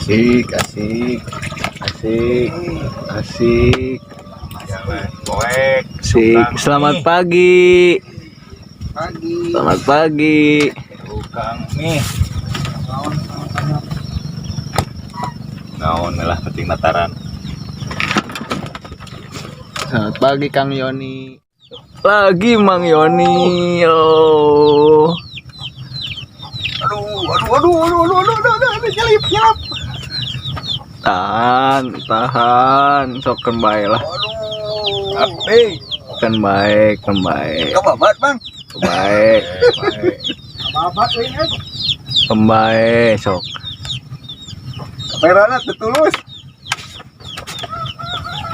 Asik, asik, asik, asik, Poek. asik. Selamat pagi. Selamat pagi. Tukang nih. Naon lah penting mataran. Selamat pagi Kang Yoni. Lagi Mang Yoni. Oh. Aduh, nyelip. Tahan, soken bae lah. Aduh. Kan baik, kan baik. Kababat, Bang. Baik, Kababat euy. kembali sok. Kamerana tetulus.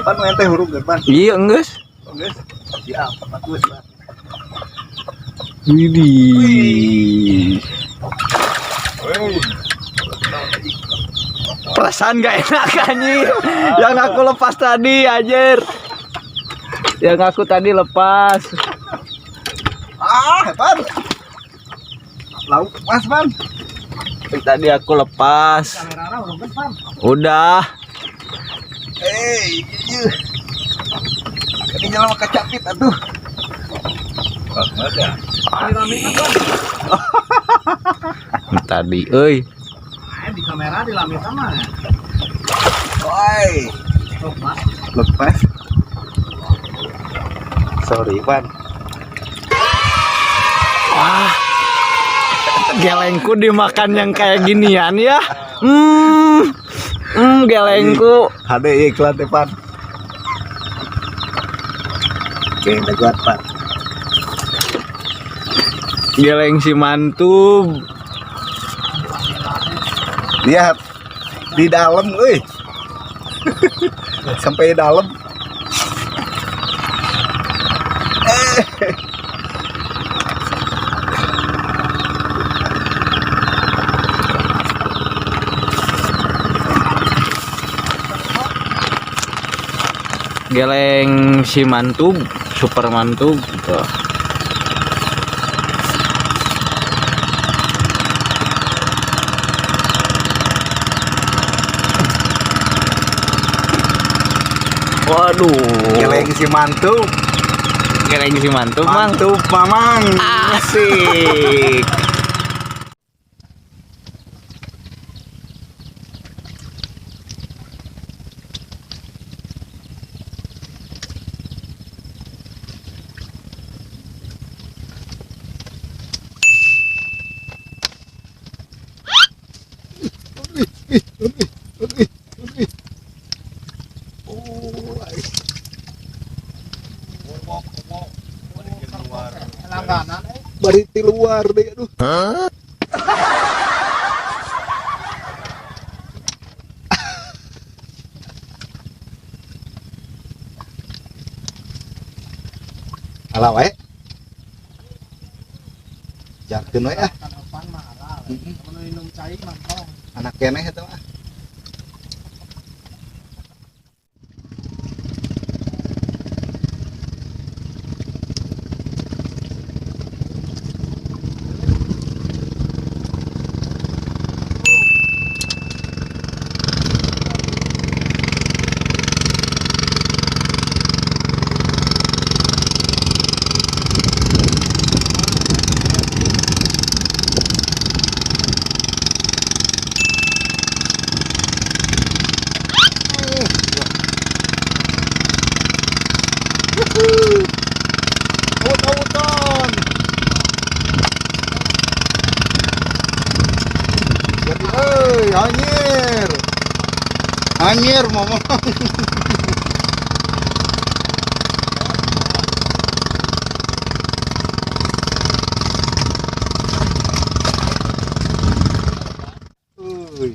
Pan ente huruf depan. Iya, geus. Geus. Siap, bagus, Bang. Widih. Woi. Perasaan gak enak anjir. Yang aku lepas tadi anjir. Yang aku tadi lepas. Ban. Lauk Mas, Ban. Yang tadi aku lepas. Kamerana urang Ban. Udah. Iya. Ini jalan kecapit atuh. Ada. Tadi euy. Di kamera di lamit sama. Woi. Lepas. Sorry, Ban. Wah. Gelengku dimakan yang kayak ginian ya. Gelengku. Ada iklan depan. Oke, udah kuat, Pak. Geleng si mantub. Lihat di dalam, euy. Sampai dalam. Geleng si mantub, super mantub gitu. Waduh, Geleng si mantu. geleng si mantub, Mang. Mantap, Mamang. Asik. Langganan Bari di luar deh, aduh. Alah wae. Jarkeun wae ah. depan mah halal. Mun minum cai mah tong. Anak keneh eta mah. Awut-awutan. Jadi anyir. Anyir momong. Uy.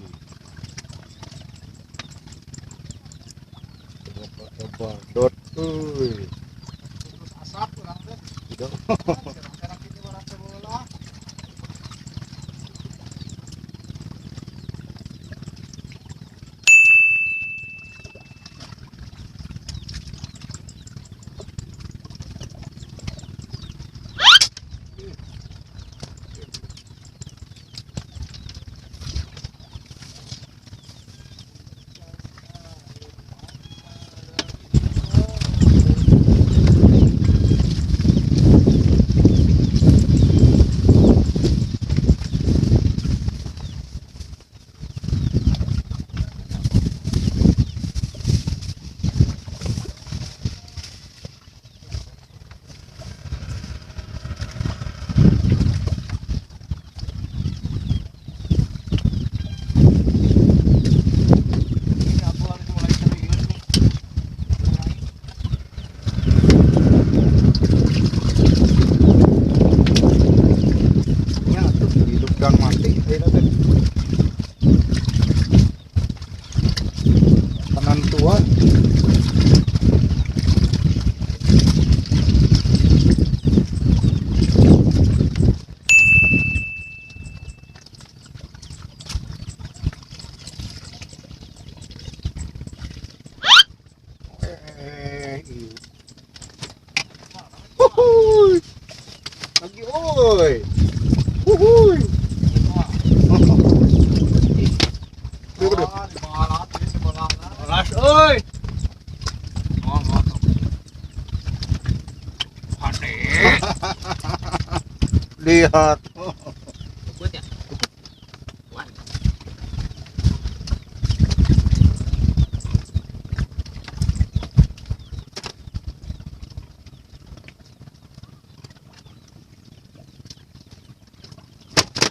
Dot, uy. Asap urang teh. Tidak. Sekarang kita orang bola. lagi, oi. Wuhui. Las euy. Lihat.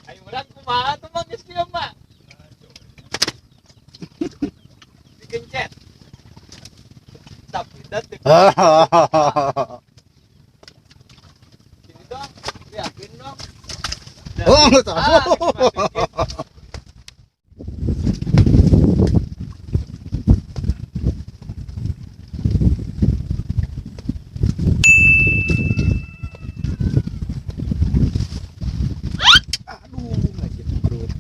Ayo urang kumaha tuh Mang geus kieu mah. Digencet. Tapi dat sini dong. Liatin dong. Oh, tahu. Aduh, ngajak perut.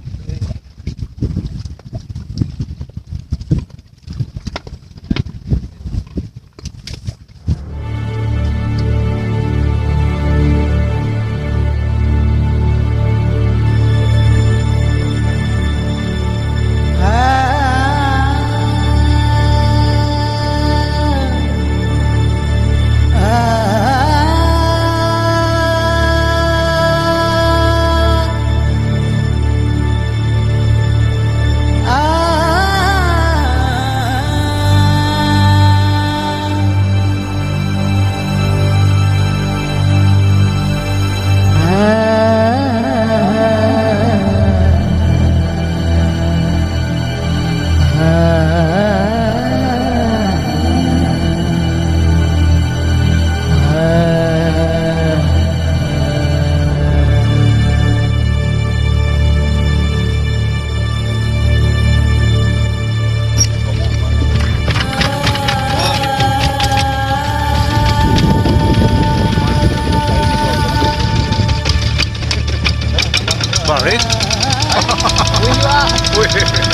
Balik. Wih.